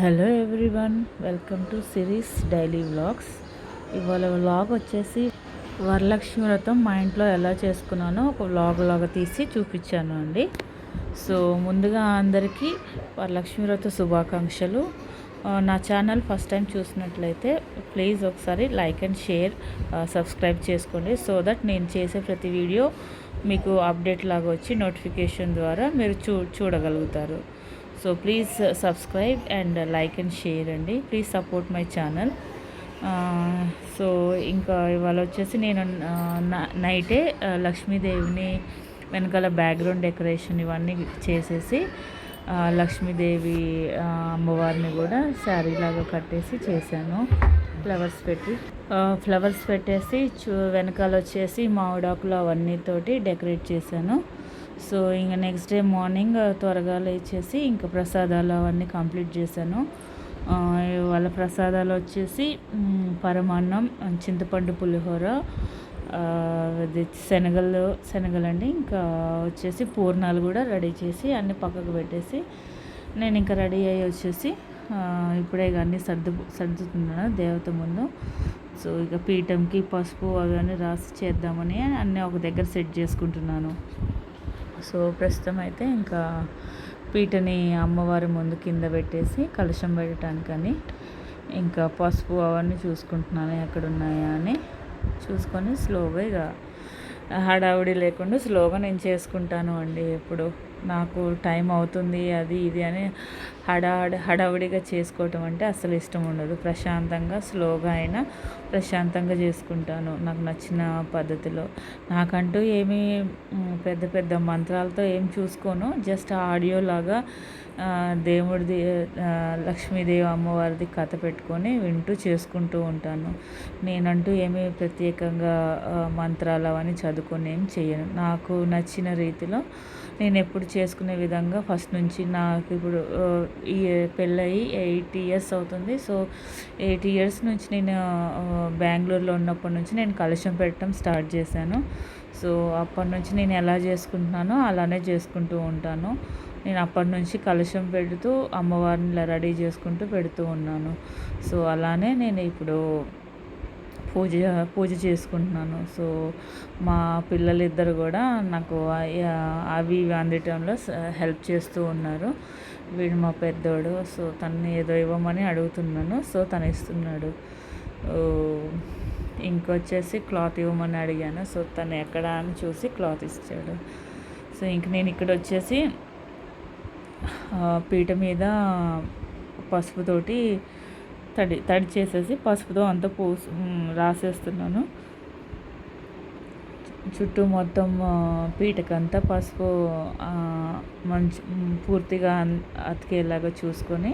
Hello everyone, welcome to series daily vlogs. ఇవాళ vlog వచ్చేసి వరలక్ష్మి వ్రతం మా ఇంట్లో ఎలా చేసుకున్నానో ఒక వ్లాగ్ లాగా తీసి చూపించాను అండి. సో ముందుగా అందరికీ వరలక్ష్మి వ్రత శుభాకాంక్షలు. నా ఛానల్ ఫస్ట్ టైం చూసినట్లయితే ప్లీజ్ ఒకసారి లైక్ అండ్ షేర్, సబ్స్క్రైబ్ చేసుకోండి. సో దట్ నేను చేసే ప్రతి వీడియో మీకు అప్డేట్ లాగా వచ్చి నోటిఫికేషన్ ద్వారా మీరు చూడగలుగుతారు. So please subscribe and like and share అండి. Please support my channel. So ఇంకా ఇవాళ వచ్చేసి నేను నైటే లక్ష్మీదేవిని వెనకాల బ్యాక్గ్రౌండ్ డెకరేషన్ ఇవన్నీ చేసేసి లక్ష్మీదేవి అమ్మవారిని కూడా శారీ లాగా కట్టేసి చేశాను. ఫ్లవర్స్ పెట్టేసి వెనకాల వచ్చేసి మామిడాకులు అవన్నీతోటి డెకరేట్ చేశాను. సో ఇంకా నెక్స్ట్ డే మార్నింగ్ త్వరగా లేచేసి ఇంకా ప్రసాదాలు అవన్నీ కంప్లీట్ చేశాను. వాళ్ళ ప్రసాదాలు వచ్చేసి పరమాన్నం, చింతపండు పులిహోర, శనగలండి. ఇంకా వచ్చేసి పూర్ణాలు కూడా రెడీ చేసి అన్నీ పక్కకు పెట్టేసి నేను ఇంకా రెడీ అయ్యి వచ్చేసి ఇప్పుడే అన్నీ సర్దుతున్నాను దేవత ముందు. సో ఇక పీఠంకి పసుపు అవన్నీ రాసి చేద్దామని అన్నీ ఒక దగ్గర సెట్ చేసుకుంటున్నాను. సో ప్రస్తుతం అయితే ఇంకా పీటని అమ్మవారి ముందు కింద పెట్టేసి కలశం పెట్టడానికని ఇంకా పసుపు అవన్నీ చూసుకుంటున్నాను ఎక్కడున్నాయా అని చూసుకొని స్లోగా ఇక హడావుడి లేకుండా స్లోగా నేను చేసుకుంటాను అండి. ఎప్పుడు నాకు టైం అవుతుంది అది ఇది అని హడావుడిగా చేసుకోవటం అంటే అసలు ఇష్టం ఉండదు. ప్రశాంతంగా స్లోగా అయినా ప్రశాంతంగా చేసుకుంటాను నాకు నచ్చిన పద్ధతిలో. నాకంటూ ఏమీ పెద్ద పెద్ద మంత్రాలతో ఏం చూసుకోను. జస్ట్ ఆడియో లాగా దేవుడిది, లక్ష్మీదేవి అమ్మవారిది కథ పెట్టుకొని వింటూ చేసుకుంటూ ఉంటాను. నేనంటూ ఏమీ ప్రత్యేకంగా మంత్రాలు అవన్నీ చదువుకొని ఏం చేయను. నాకు నచ్చిన రీతిలో నేను ఎప్పుడు చేసుకునే విధంగా ఫస్ట్ నుంచి నాకు ఇప్పుడు ఈ పెళ్ళయి 8 ఇయర్స్ అవుతుంది. సో 8 ఇయర్స్ నుంచి నేను బెంగళూరులో ఉన్నప్పటి నుంచి నేను కలశం పెట్టడం స్టార్ట్ చేశాను. సో అప్పటి నుంచి నేను ఎలా చేసుకుంటున్నానో అలానే చేసుకుంటూ ఉంటాను. నేను అప్పటి నుంచి కలశం పెడుతూ అమ్మవారిని ఇలా రెడీ చేసుకుంటూ పెడుతూ ఉన్నాను. సో అలానే నేను ఇప్పుడు పూజ చేసుకుంటున్నాను. సో మా పిల్లలిద్దరు కూడా నాకు అవి అందటంలో హెల్ప్ చేస్తూ ఉన్నారు. వీడు మా పెద్దోడు. సో తను ఏదో ఇవ్వమని అడుగుతున్నాను. సో తను ఇస్తున్నాడు. ఇంకొచ్చేసి క్లాత్ ఇవ్వమని అడిగాను. సో తను ఎక్కడ అని చూసి క్లాత్ ఇచ్చాడు. సో ఇంక నేను ఇక్కడ వచ్చేసి పీట మీద పసుపుతోటి తడి చేసేసి పసుపుతో అంతా రాసేస్తున్నాను. చుట్టూ మొత్తం పీటకంతా పసుపు పూర్తిగా అతికేలాగా చూసుకొని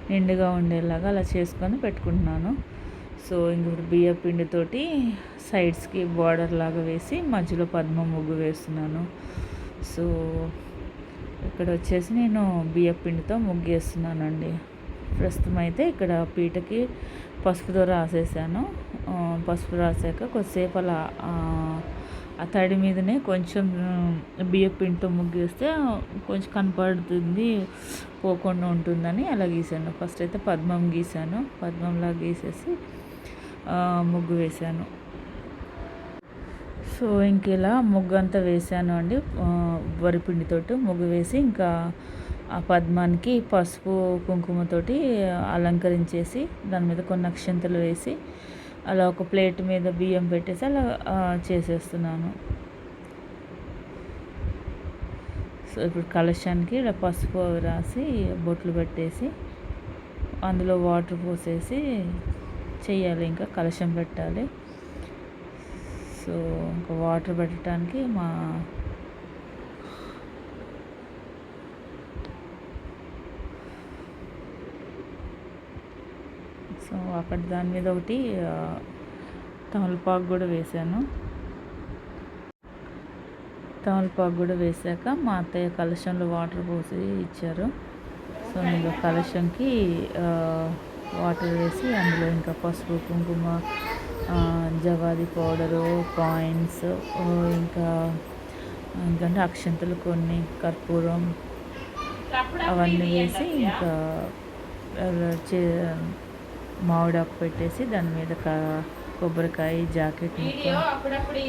నిండుగా ఉండేలాగా అలా చేసుకొని పెట్టుకుంటున్నాను. సో ఇంకొకటి బియ్య పిండితోటి సైడ్స్కి బార్డర్ లాగా వేసి మధ్యలో పద్మ ముగ్గు వేస్తున్నాను. సో ఇక్కడ వచ్చేసి నేను బియ్య పిండితో ముగ్గు వేస్తున్నానండి. ప్రస్తుతం అయితే ఇక్కడ పీటకి పసుపుతో రాసేసాను. పసుపు రాసాక కొద్దిసేపు అలా ఆ తడి మీదనే కొంచెం బియ్య పిండితో ముగ్గు వేస్తే కొంచెం కనపడుతుంది, పోకుండా ఉంటుందని అలా గీసాను. ఫస్ట్ అయితే పద్మం గీసాను. పద్మంలా గీసేసి ముగ్గు వేశాను. సో ఇంక ఇలా ముగ్గు అంతా వేసాను అండి. వరిపిండితోటి ముగ్గు వేసి ఇంకా ఆ పద్మానికి పసుపు కుంకుమతోటి అలంకరించేసి దాని మీద కొన్ని అక్షంతలు వేసి అలా ఒక ప్లేట్ మీద బియ్యం పెట్టేసి అలా చేసేస్తున్నాను. సో ఇప్పుడు కలశానికి ఇలా పసుపు రాసి బొట్లు పెట్టేసి అందులో వాటర్ పోసేసి చెయ్యాలి. ఇంకా కలశం పెట్టాలి. సో ఇంకా వాటర్ పెట్టడానికి సో అక్కడ దాని మీద ఒకటి తమలపాకు కూడా వేసాను. తమలపాకు కూడా వేసాక మా అత్తయ్య కలశంలో వాటర్ పోసి ఇచ్చారు. సో నేను కలశంకి వాటర్ వేసి అందులో ఇంకా పసుపు కుంకుమ, జవాది పౌడరు, కాయిన్స్, ఇంకా ఎందుకంటే అక్షంతలు కొన్ని, కర్పూరం అవన్నీ వేసి ఇంకా చే మామిడాకు పెట్టేసి దాని మీద కొబ్బరికాయ జాకెట్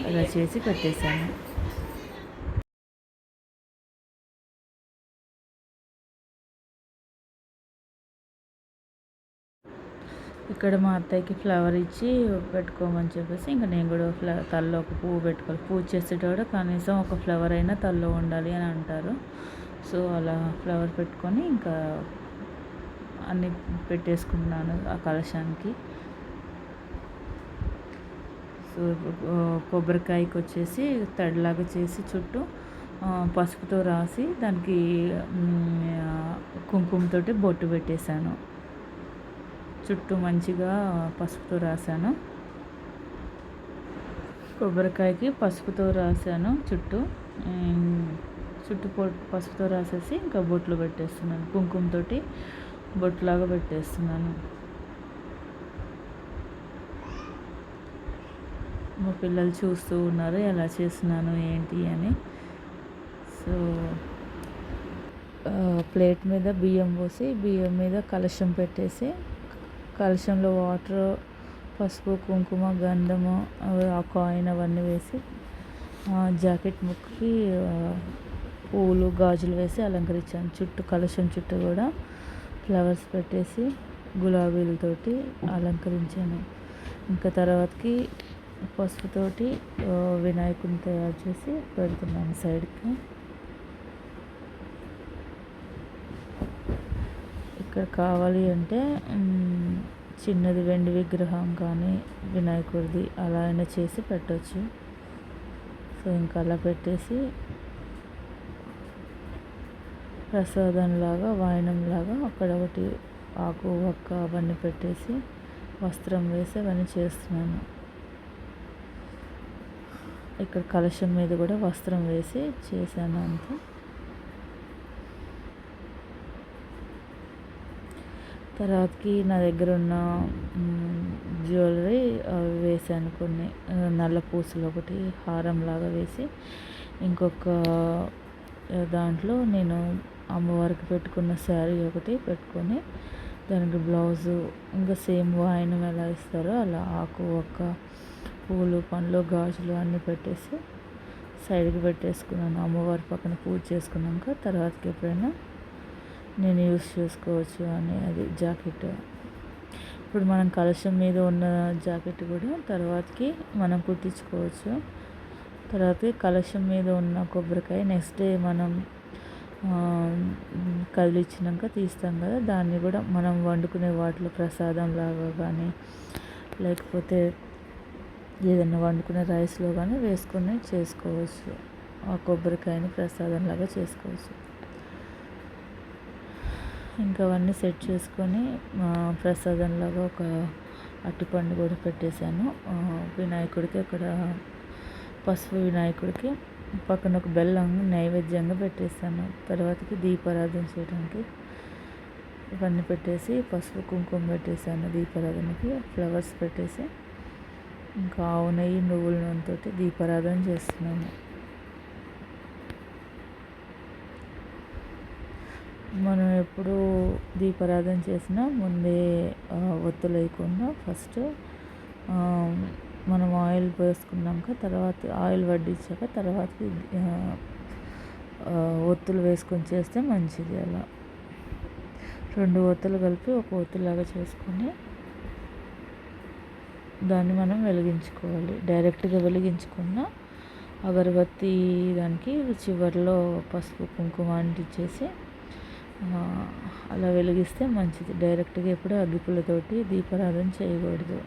అలా చేసి పెట్టేశాను. ఇక్కడ మా అత్తయ్యకి ఫ్లవర్ ఇచ్చి పెట్టుకోమని చెప్పేసి ఇంకా నేను కూడా తల్లో ఒక పువ్వు పెట్టుకోవాలి. పూజ చేసేటప్పుడు కనీసం ఒక ఫ్లవర్ అయినా తల్లో ఉండాలి అని అంటారు. సో అలా ఫ్లవర్ పెట్టుకొని ఇంకా అన్నీ పెట్టేసుకున్నాను ఆ కలశానికి. సో కొబ్బరికాయకి వచ్చేసి తడిలాగా చేసి చుట్టూ పసుపుతో రాసి దానికి కుంకుమతోటి బొట్టు పెట్టేశాను. చుట్టూ మంచిగా పసుపుతో రాశాను. కొబ్బరికాయకి పసుపుతో రాశాను చుట్టూ పసుపుతో రాసేసి ఇంకా బొట్లు పెట్టేస్తున్నాను. కుంకుమతోటి బొట్లాగా పెట్టేస్తున్నాను. మా పిల్లలు చూస్తూ ఉన్నారు ఎలా చేస్తున్నాను ఏంటి అని. సో ప్లేట్ మీద బియ్యం పోసి బియ్యం మీద కలశం పెట్టేసి కలశంలో వాటర్, పసుపు, కుంకుమ, గంధము, ఆ కాయిన్ అవన్నీ వేసి జాకెట్ ముక్కి పూలు, గాజులు వేసి అలంకరించాను. చుట్టూ కలశం చుట్టూ కూడా ఫ్లవర్స్ పెట్టేసి గులాబీలతోటి అలంకరించాను. ఇంకా తర్వాతకి పసుపుతోటి వినాయకుని తయారు చేసి పెడుతున్నాను సైడ్కి. ఇక్కడ కావాలి అంటే చిన్నది వెండి విగ్రహం కానీ వినాయకుడిది అలా అయినా చేసి పెట్టవచ్చు. సో ఇంకా అలా పెట్టేసి ప్రసాదంలాగా వాయనంలాగా అక్కడ ఒకటి ఆకు ఒక్క అవన్నీ పెట్టేసి వస్త్రం వేసి అవన్నీ చేస్తున్నాను. ఇక్కడ కలశం మీద కూడా వస్త్రం వేసి చేశాను అంతే. తర్వాతకి నా దగ్గర ఉన్న జ్యువెలరీ వేసాను. కొన్ని నల్ల పూసలు ఒకటి హారంలాగా వేసి ఇంకొక దాంట్లో నేను అమ్మవారికి పెట్టుకున్న శారీ ఒకటి పెట్టుకొని దానికి బ్లౌజు ఇంకా సేమ్ వాయనం ఎలా ఇస్తారో అలా ఆకు ఒక్క పూలు, పండ్లు, గాజులు అన్నీ పెట్టేసి సైడ్కి పెట్టేసుకున్నాను. అమ్మవారి పక్కన పూజ చేసుకున్నాక తర్వాతకి ఎప్పుడైనా నేను యూస్ చేసుకోవచ్చు అని. అది జాకెట్ ఇప్పుడు మనం కలశం మీద ఉన్న జాకెట్ కూడా తర్వాతకి మనం కుట్టించుకోవచ్చు. తర్వాత కలశం మీద ఉన్న కొబ్బరికాయ నెక్స్ట్ డే మనం కదిలిచ్చినాక తీస్తాం కదా, దాన్ని కూడా మనం వండుకునే వాటిలో ప్రసాదం లాగా కానీ లేకపోతే ఏదైనా వండుకునే రైస్లో కానీ వేసుకొని చేసుకోవచ్చు. ఆ కొబ్బరికాయని ప్రసాదంలాగా చేసుకోవచ్చు. ఇంకా అవన్నీ సెట్ చేసుకొని ప్రసాదంలాగా ఒక అరటిపండు కూడా పెట్టేశాను వినాయకుడికి. అక్కడ పసుపు వినాయకుడికి పక్కన ఒక బెల్లం నైవేద్యంగా పెట్టేశాను. తర్వాతకి దీపారాధన చేయడానికి ఇవన్నీ పెట్టేసి పసుపు కుంకుమ పెట్టేశాను. దీపారాధనకి ఫ్లవర్స్ పెట్టేసి ఇంకా ఆవు నెయ్యి, నువ్వుల నూనెతోటి దీపారాధన చేస్తున్నాను. మనం ఎప్పుడు దీపారాధన చేసినా ముందే ఒత్తులు వేయకుండా ఫస్ట్ మనం ఆయిల్ వేసుకున్నాక తర్వాత ఆయిల్ వడ్డించాక తర్వాత ఒత్తులు వేసుకొని చేస్తే మంచిది. అలా 2 ఒత్తులు కలిపి ఒక ఒత్తులాగా చేసుకొని దాన్ని మనం వెలిగించుకోవాలి. డైరెక్ట్గా వెలిగించుకున్న అగరబత్తి దానికి చివరిలో పసుపు కుంకుమ అంటించేసి అలా వెలిగిస్తే మంచిది. డైరెక్ట్గా ఎప్పుడు అగ్గిపుల్లతోటి దీపారాధన చేయకూడదు.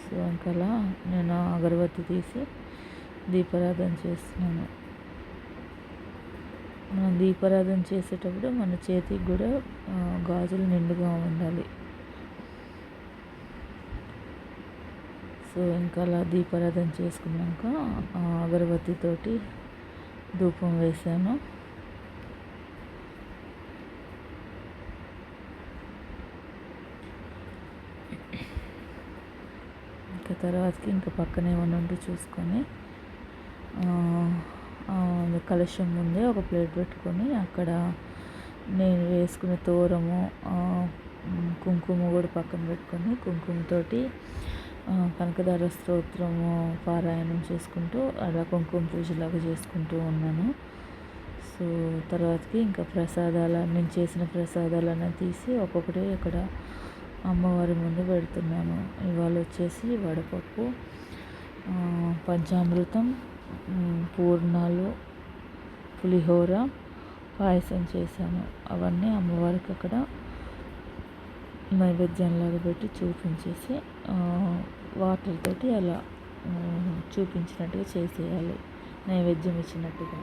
సో ఇంకలా నేను అగరబత్తి తీసి దీపారాధన చేస్తున్నాను. మనం దీపారాధన చేసేటప్పుడు మన చేతికి కూడా గాజులు నిండుగా ఉండాలి. సో ఇంకా అలా దీపారాధన చేసుకున్నాక అగరబత్తితోటి ధూపం వేసాను. ఇంకా తర్వాతకి ఇంకా పక్కన ఏమన్నా ఉంటే చూసుకొని కలశం ముందే ఒక ప్లేట్ పెట్టుకొని అక్కడ నేను వేసుకునే తోరము, కుంకుమ కూడా పక్కన పెట్టుకొని కుంకుమతోటి కనకదార స్తోత్రము పారాయణం చేసుకుంటూ అలా కుంకుమ పూజలాగా చేసుకుంటూ ఉన్నాను. సో తర్వాతకి ఇంకా నేను చేసిన ప్రసాదాలన్నీ తీసి ఒక్కొక్కటి ఇక్కడ అమ్మవారి ముందు పెడుతున్నాను. ఇవాళ వచ్చేసి వడపప్పు, పంచామృతం, పూర్ణాలు, పులిహోర, పాయసం చేశాను. అవన్నీ అమ్మవారికి అక్కడ నైవేద్యంలాగా పెట్టి చూపించేసి వాటర్ తోటి అలా చూపించినట్టుగా చేసేయాలి, నైవేద్యం ఇచ్చినట్టుగా.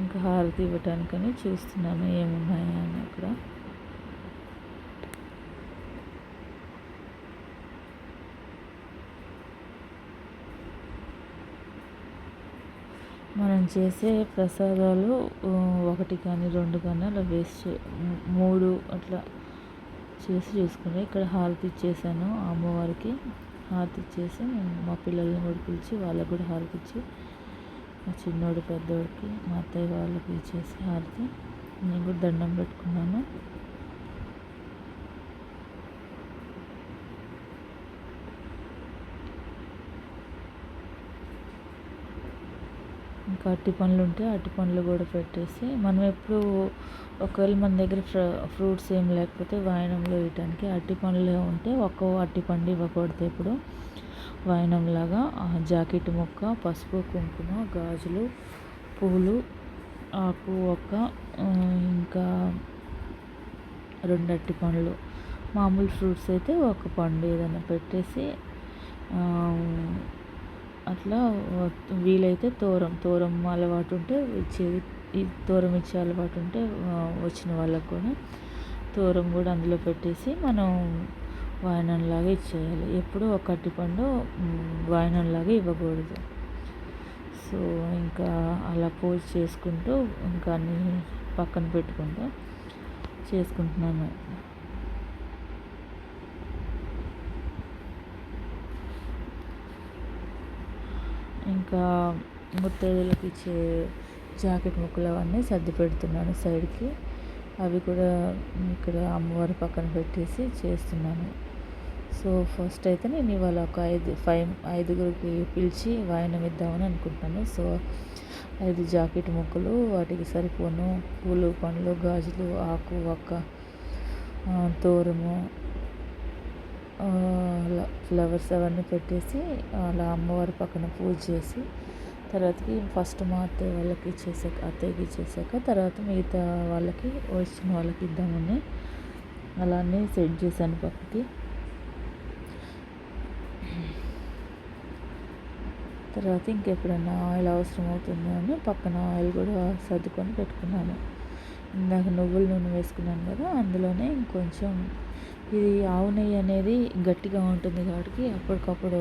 ఇంకా హారతి ఇవ్వటానికని చూస్తున్నాను ఏమున్నాయా అని అక్కడ. మనం చేసే ప్రసాదాలు 1 కానీ 2 కానీ అలా వేస్ట్ 3 అట్లా చేసి చూసుకుని ఇక్కడ హారతి ఇచ్చేసాను అమ్మవారికి. హారతి ఇచ్చేసి మా పిల్లల్ని కూడా పిలిచి వాళ్ళకు కూడా హారతి ఇచ్చి, మా చిన్నోడు పెద్దోడికి మా అత్తయ్య వాళ్ళకి ఇచ్చేసి హారతి నేను కూడా దండం పెట్టుకున్నాను. ఇంకా అరటి పండ్లు ఉంటే అరటి పండ్లు కూడా పెట్టేసి, మనం ఎప్పుడు ఒకవేళ మన దగ్గర ఫ్రూట్స్ ఏం లేకపోతే వాయనంలో వేయటానికి అరటి పండ్లు ఉంటే ఒక్కో అరటి పండు ఇవ్వకూడదు. ఇప్పుడు వాయనంలాగా జాకెట్ ముక్క, పసుపు, కుంకుమ, గాజులు, పూలు, ఆకు ఒక్క, ఇంకా 2 అరటి పండ్లు, మామూలు ఫ్రూట్స్ అయితే 1 పండు ఏదైనా పెట్టేసి అట్లా వీలైతే తోరం అలవాటు ఉంటే ఇచ్చేది, తోరం ఇచ్చే అలవాటు ఉంటే వచ్చిన వాళ్ళకు కూడా తోరం కూడా అందులో పెట్టేసి మనం వాయనంలాగా ఇచ్చేయాలి. ఎప్పుడూ ఒక అరటిపండు వాయనంలాగా ఇవ్వకూడదు. సో ఇంకా అలా పూజ చేసుకుంటూ ఇంకా అన్నీ పక్కన పెట్టుకుంటూ చేసుకుంటున్నాను. ఇంకా ముత్తైదులకు ఇచ్చే జాకెట్ ముక్కలు అవన్నీ సర్ది పెడుతున్నాను సైడ్కి. అవి కూడా ఇక్కడ అమ్మవారి పక్కన పెట్టేసి చేస్తున్నాను. సో ఫస్ట్ అయితే నేను ఇవాళ ఒక 5గురికి పిలిచి వాయనం ఇద్దామని అనుకుంటున్నాను. సో 5 జాకెట్ ముక్కలు, వాటికి సరిపోను పూలు, పండ్లు, గాజులు, ఆకు ఒక్క, తోరము, అలా ఫ్లవర్స్ అవన్నీ పెట్టేసి అలా అమ్మవారి పక్కన పూజ చేసి తర్వాతకి ఫస్ట్ మా అత్తయ్య వాళ్ళకి అత్తయ్యకి ఇచ్చేసాక తర్వాత మిగతా వాళ్ళకి వచ్చిన వాళ్ళకి ఇద్దామని అలానే సెట్ చేశాను పక్కకి. తర్వాత ఇంకెప్పుడైనా ఆయిల్ అవసరం అవుతుంది అని పక్కన ఆయిల్ కూడా సర్దుకొని పెట్టుకున్నాను. ఇందాక నువ్వుల నూనె వేసుకున్నాను కదా, అందులోనే ఇంకొంచెం ఇది ఆవు నెయ్యి అనేది గట్టిగా ఉంటుంది కాబట్టి అప్పటికప్పుడు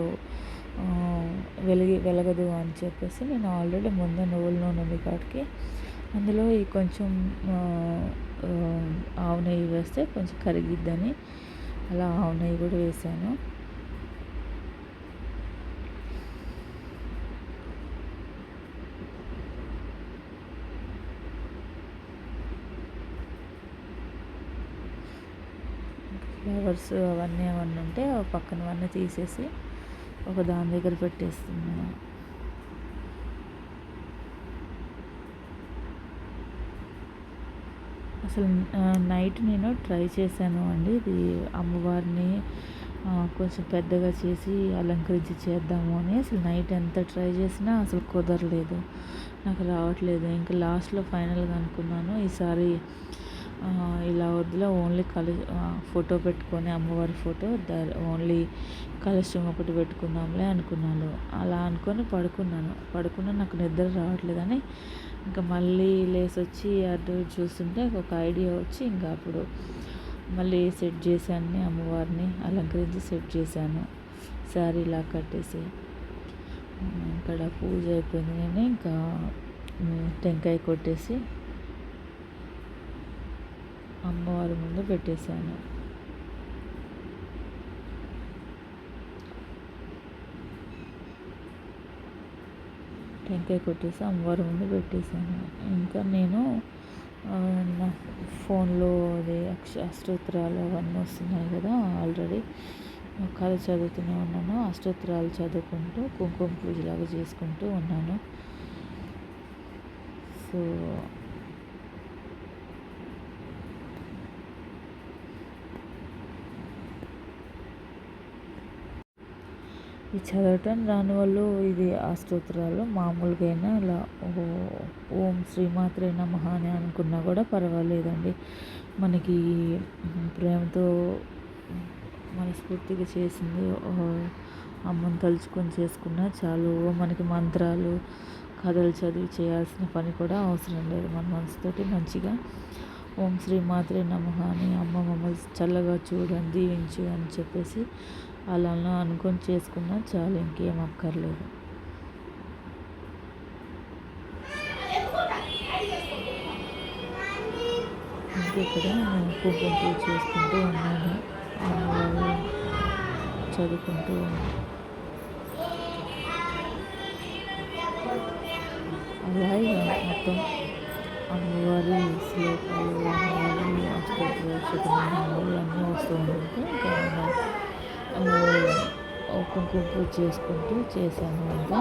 వెలగదు అని చెప్పేసి నేను ఆల్రెడీ ముందే నువ్వుల నూనె ఉంది కాబట్టి అందులో ఈ కొంచెం ఆవు నెయ్యి వేస్తే కొంచెం కరిగిద్దని అలా ఆవు నెయ్యి కూడా వేసాను. ఫ్లవర్స్ అవన్నీ ఉంటే పక్కనవన్నీ తీసేసి ఒక దాని దగ్గర పెట్టేస్తున్నాను. అసలు నైట్ నేను ట్రై చేశాను అండి, ఇది అమ్మవారిని కొంచెం పెద్దగా చేసి అలంకరించి చేద్దాము అని. అసలు నైట్ ఎంత ట్రై చేసినా అసలు కుదరలేదు, నాకు రావట్లేదు. ఇంకా లాస్ట్లో ఫైనల్గా అనుకున్నాను ఈసారి ఇలా వద్దులే, ఓన్లీ ఫోటో పెట్టుకొని అమ్మవారి ఫోటో ఓన్లీ కలశం ఒకటి పెట్టుకుందాంలే అనుకున్నాను. అలా అనుకొని పడుకున్నా నాకు నిద్ర రావట్లేదని ఇంకా మళ్ళీ లేసి వచ్చి అటు చూస్తుంటే ఒక ఐడియా వచ్చి ఇంకా అప్పుడు మళ్ళీ సెట్ చేశాను, అమ్మవారిని అలంకరించి సెట్ చేశాను. శారీ ఇలా కట్టేసి ఇక్కడ పూజ అయిపోయింది. నేను ఇంకా టెంకాయ కొట్టేసి అమ్మవారి ముందు పెట్టేశాను. టెంకాయ కొట్టేసి అమ్మవారి ముందు పెట్టేశాను. ఇంకా నేను నా ఫోన్లో అది అష్టోత్తరాలు అవన్నీ వస్తున్నాయి కదా, ఆల్రెడీ కథ చదువుతూనే ఉన్నాను. అష్టోత్తరాలు చదువుకుంటూ కుంకుమ పూజలాగా చేసుకుంటూ ఉన్నాను. సో ఈ చదవటం రాని వాళ్ళు ఇది అష్టోత్తరాలు మామూలుగా అయినా ఇలా ఓం శ్రీమాత్రే నమః అని అనుకున్నా కూడా పర్వాలేదండి. మనకి ప్రేమతో మనస్ఫూర్తిగా చేసింది అమ్మని తలుచుకొని చేసుకున్నా చాలు. మనకి మంత్రాలు కథలు చదివి చేయాల్సిన పని కూడా అవసరం లేదు. మన మనసుతోటి మంచిగా ఓం శ్రీమాత్రే నమః అని అమ్మ మమ్మల్ని చల్లగా చూడని దీవించు అని చెప్పేసి అలా అనుకొని చేసుకున్నా చాలు, ఇంకేం అక్కర్లేదు. ఇంకెక్కడ కుంకుమ పూజ చేసుకుంటూ ఉన్నాను, చదువుకుంటూ ఉన్నాను. అలాగే మొత్తం అమ్మవారి శ్లోకాలు, అమ్మవారి అష్టోత్తరాలు అన్నీ వస్తూ ఉంటే ఇంకా కుంకుమ పూజ చేసుకుంటూ చేశాను. ఇంకా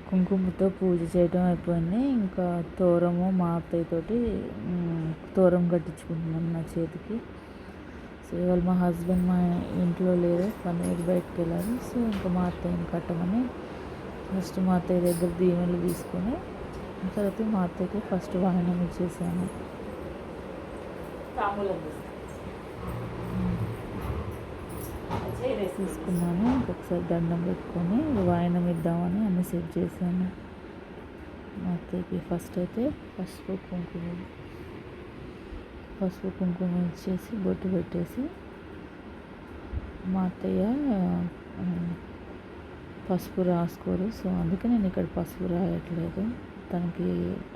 కుంకుమతో పూజ చేయడం అయిపోయింది. ఇంకా తోరము మా అత్తయ్యతోటి తోరం కట్టించుకుంటున్నాను నా చేతికి. సో ఇవాళ మా హస్బెండ్ మా ఇంట్లో లేరు, పని మీద బయటకు వెళ్ళారు. సో ఇంకా మా అత్తయ్యని కట్టమని ఫస్ట్ మా అత్తయ్య దగ్గర దీవెనలు తీసుకొని తర్వాత మా అత్తయ్యకి ఫస్ట్ వాహనం ఇచ్చేసాను. తీసుకున్నాను. ఒకసారి దండం పెట్టుకొని వాయనం ఇద్దామని అన్నీ సెట్ చేశాను. మా అత్తయ్యకి ఫస్ట్ అయితే పసుపు కుంకుమ ఇచ్చేసి బొట్టు పెట్టేసి, మా అత్తయ్య పసుపు రాసుకోరు, సో అందుకే నేను ఇక్కడ పసుపు రాయట్లేదు. తనకి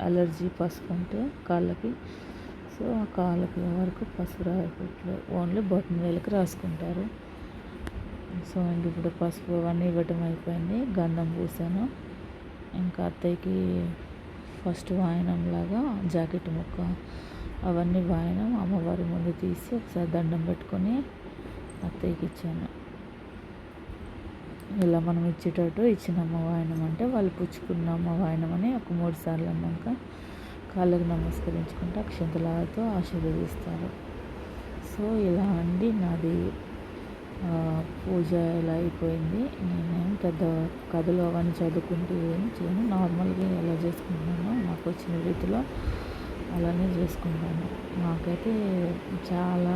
అలర్జీ పసుపు అంటే కాళ్ళకి, సో ఆ కాళ్ళకి వరకు పసుపు రాయట్లేదు, ఓన్లీ బొట్టన వేలకి రాసుకుంటారు. సో ఇంక ఇప్పుడు పసుపు అవన్నీ ఇవ్వటం అయిపోయింది. గంధం పూసాను. ఇంకా అత్తయ్యకి ఫస్ట్ వాయనంలాగా జాకెట్ ముక్క అవన్నీ వాయనం అమ్మవారి ముందు తీసి ఒకసారి దండం పెట్టుకొని అత్తయ్యకి ఇచ్చాను. ఇలా మనం ఇచ్చేటట్టు ఇచ్చిన అమ్మ వాయనం అంటే వాళ్ళు పుచ్చుకున్న అమ్మ వాయనం అని ఒక 3 సార్లు అన్నాక కాళ్ళకు నమస్కరించుకుంటే అక్షంతలతో ఆశీర్వదిస్తారు. సో ఇలా అండి నాది పూజ ఎలా అయిపోయింది. నేనేం పెద్ద కథలు అవన్నీ చదువుకుంటూ ఏం చేయను, నార్మల్గా ఎలా చేసుకుంటున్నానో నాకు వచ్చిన రీతిలో అలానే చేసుకుంటాను. నాకైతే చాలా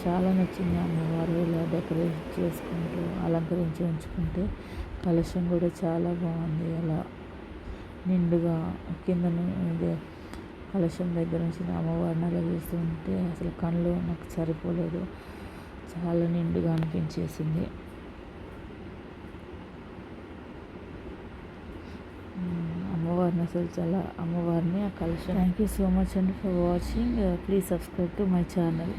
చాలా నచ్చింది అమ్మవారు ఇలా డెకరేట్ చేసుకుంటూ అలంకరించి ఉంచుకుంటే. కలశం కూడా చాలా బాగుంది, అలా నిండుగా కింద కలశం దగ్గర నుంచి అమ్మవారిని అలా చేస్తుంటే అసలు కళ్ళు నాకు సరిపోలేదు, చాలా నిండుగా అనిపించేసింది. అమ్మవారిని ఆ కలశం. థ్యాంక్ యూ సో మచ్ అండి for watching. Please subscribe to my channel.